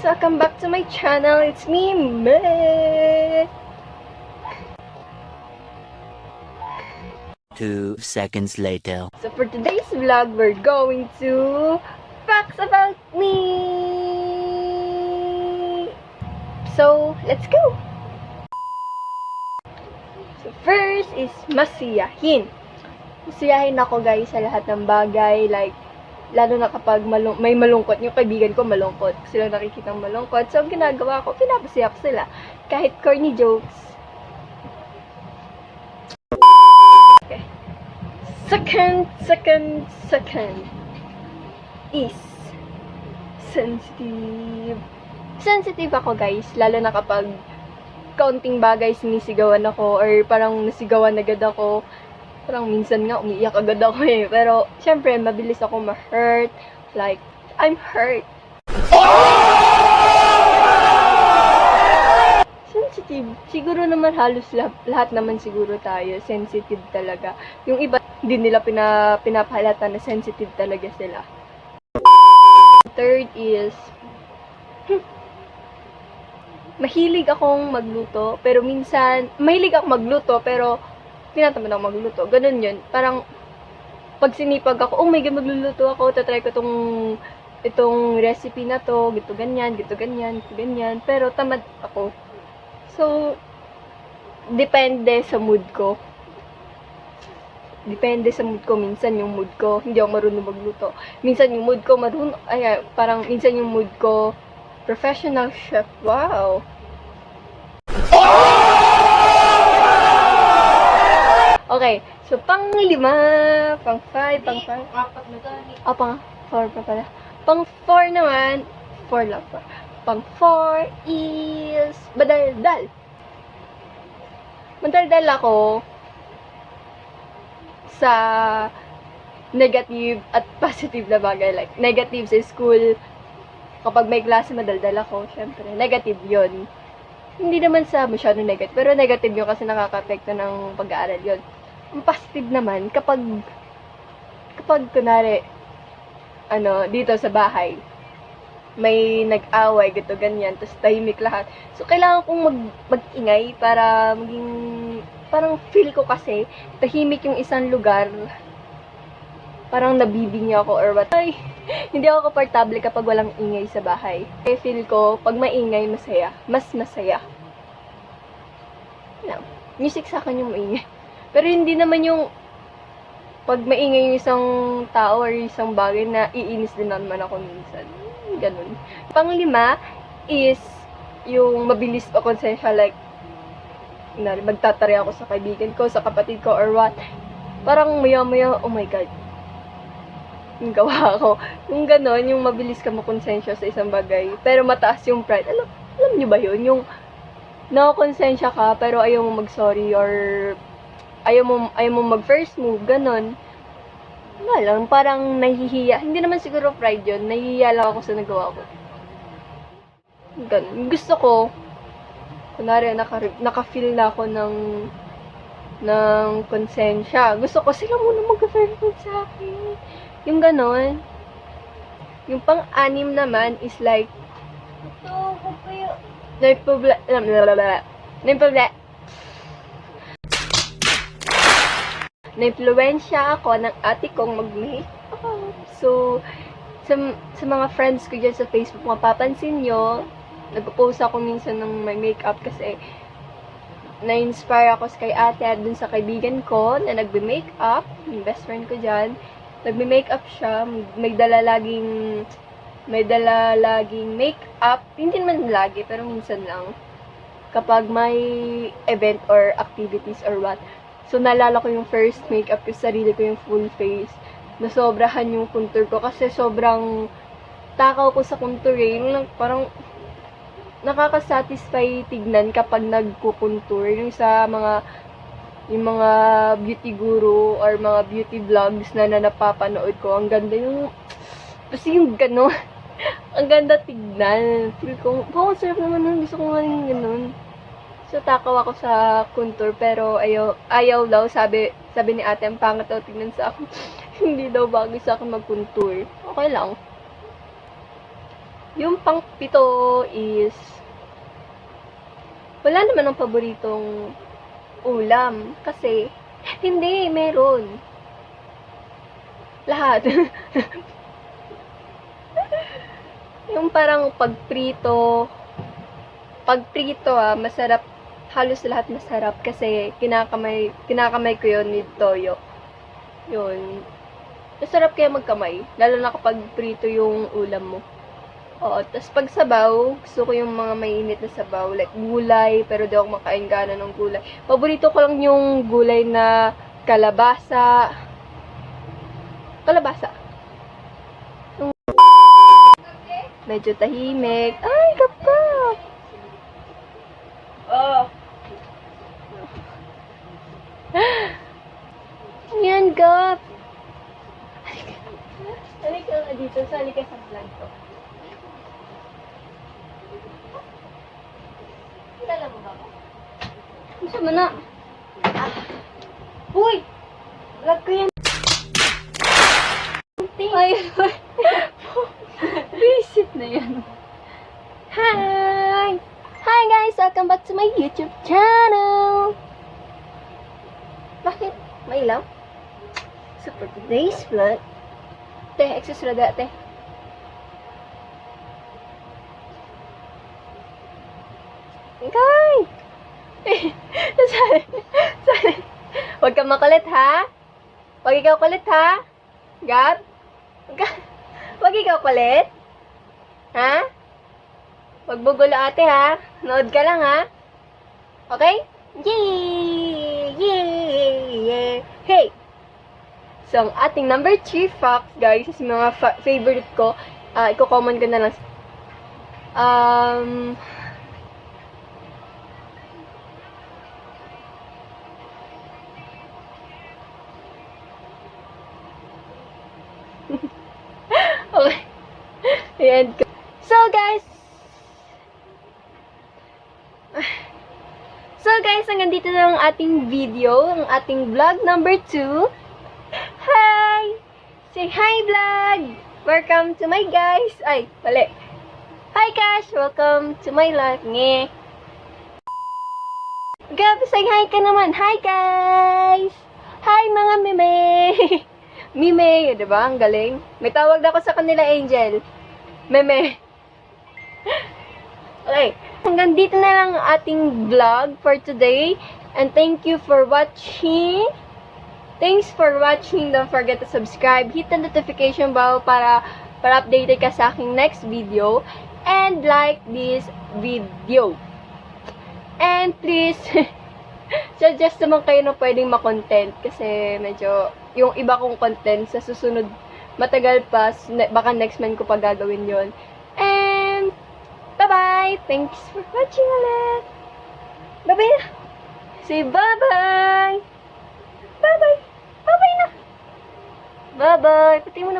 welcome back to my channel. It's me, Me. 2 seconds later. So for today's vlog, we're going to facts about me. So let's go. So first is masiyahin. Masiyahin ako guys sa lahat ng bagay, like lalo na kapag may malungkot. Yung kaibigan ko malungkot, sila nakikitang malungkot, so ang ginagawa ko, pinapasaya ko sila kahit corny jokes. Okay. Second is sensitive. Sensitive ako guys, lalo na kapag kaunting bagay sinisigawan ako or parang nasigawan agad ako. Parang minsan nga umiiyak agad ako eh. Pero syempre mabilis ako ma-hurt. Like, I'm hurt. Sensitive. Siguro naman halos lahat naman siguro tayo. Sensitive talaga. Yung iba, hindi nila pinapahalata na sensitive talaga sila. Third is, mahilig akong magluto. Pero minsan, mahilig akong magluto pero tinatamad ako magluto. Ganun yun. Parang, pag sinipag ako, oh my God, magluluto ako, tatry ko itong recipe na to, gito ganyan. Pero tamad ako. So, depende sa mood ko. Minsan yung mood ko, hindi ako marunong magluto. Minsan yung mood ko, minsan yung mood ko, professional chef. Wow! Okay, so pang-5, pang-5. Apat na gani. Pang-4 pa pala. Pang-4 naman, 4 lang pa. Pang-4 is madaldal. Madaldal ako sa negative at positive na bagay. Like, negative sa school, kapag may klase madaldal ako, syempre, negative yon. Hindi naman sa masyadong negative, pero negative yun kasi nakaka-apekto ng pag-aaral yun. Ang positive naman, kapag kunwari, dito sa bahay, may nag-away, gito, ganyan, tapos tahimik lahat. So, kailangan kong mag-ingay para maging, parang feel ko kasi, tahimik yung isang lugar, parang nabibingi ako or what. Ay, hindi ako komportable kapag walang ingay sa bahay. Kaya feel ko, pag maingay, mas masaya. No. Music sa akin yung maingay. Pero hindi naman yung pag maingay yung isang tao or isang bagay na iinis din naman ako minsan. Ganun. Pang-5 is yung mabilis o konsensya, like magtatari ako sa kaibigan ko, sa kapatid ko, or what. Parang maya-maya, oh my God, yung gawa ko. Yung gano'n, yung mabilis ka makonsensya sa isang bagay, pero mataas yung pride. Alam nyo ba yun? Yung nakakonsensya ka, pero ayaw mo mag-sorry, or ayaw mo mag-first move, gano'n. Wala lang, parang nahihiya. Hindi naman siguro pride yun, nahihiya lang ako sa nagawa ko. Gano'n. Gusto ko, kunwari, naka-feel na ako ng konsensya. Gusto ko sila muna mag-first move sa akin. Yung ganon. Yung pang-6 naman is like, na-influensya ako ng ate kong mag-makeup. So, sa mga friends ko dyan sa Facebook, mapapansin nyo, nag-post ako minsan ng may makeup kasi na-inspire ako kay ate at dun sa kaibigan ko na nagbe-makeup, yung best friend ko dyan. Nagme-makeup siya, may dala laging makeup, hindi naman lagi, pero minsan lang. Kapag may event or activities or what. So, naalala ko yung first makeup ko, sarili ko yung full face. Nasobrahan yung contour ko kasi sobrang takaw ko sa contour eh. Parang nakaka-satisfy tignan kapag nagko-contour. Yung mga beauty guru or mga beauty vlogs na napapanood ko, ang ganda yung kasi yung gano'n, ang ganda tignan. Feel ko, ang sarap naman nun, gusto ko nga yung gano'n. So, takaw ako sa contour, pero ayaw daw, sabi ni ate, ang pangat daw tignan sa akin. Hindi daw bagay sa akin mag-contour. Okay lang. Yung pang-pito is, wala naman ang paboritong ulam. Kasi, hindi, meron. Lahat. Yung parang pagprito, masarap. Halos lahat masarap kasi kinakamay ko yun with toyo. Yun. Masarap kaya magkamay. Lalo na kapag prito yung ulam mo. Oo. Tapos pag sabaw, gusto ko yung mga mainit na sabaw. Like gulay, pero di ako makain gana ng gulay. Paborito ko lang yung gulay na kalabasa. Yung medyo tahimik. Ay, gapa! Oh. Ayan, Gap. Halika nga dito. Sali ka sa vlog ko. Kilala mo ba ako? Masa mo na? Uy! Vlog ko yan. Ay, visit na yan. Hi! Hi guys! Welcome back to my YouTube channel! Bakit? May ilaw? So for today's vlog, excess rada, Okay! Sorry. Huwag kang makulit, ha? Huwag ikaw kulit, ha? Gab? Huwag ikaw kulit? Ha? Huwag bugulo ate, ha? Nood ka lang, ha? Okay? Yay! Hey! So, ang ating number 3 facts, guys, is mga favorite ko. Iko-comment ko na lang. Okay. Ayan. So, guys, hanggang dito na ang ating video, ang ating vlog number 2. Hi! Say hi, vlog! Welcome to my guys! Ay, mali. Hi, Cash! Welcome to my life. Nge. Gab, say hi ka naman. Hi, guys! Hi, mga meme! Mime, diba? Ang galing. May tawag na ako sa kanila, Angel. Meme. Okay. Hanggang dito na lang ang ating vlog for today. And thank you for watching. Thanks for watching. Don't forget to subscribe. Hit the notification bell para updated ka sa aking next video. And like this video. And please, suggest naman kayo na pwedeng makontent. Kasi medyo, yung iba kong content sa susunod, matagal pa. Baka next month ko pa gagawin yon. And, bye-bye! Thanks for watching ulit! Bye-bye na! Say bye-bye! Bye-bye! Bye-bye na! Bye-bye! Pati mo na!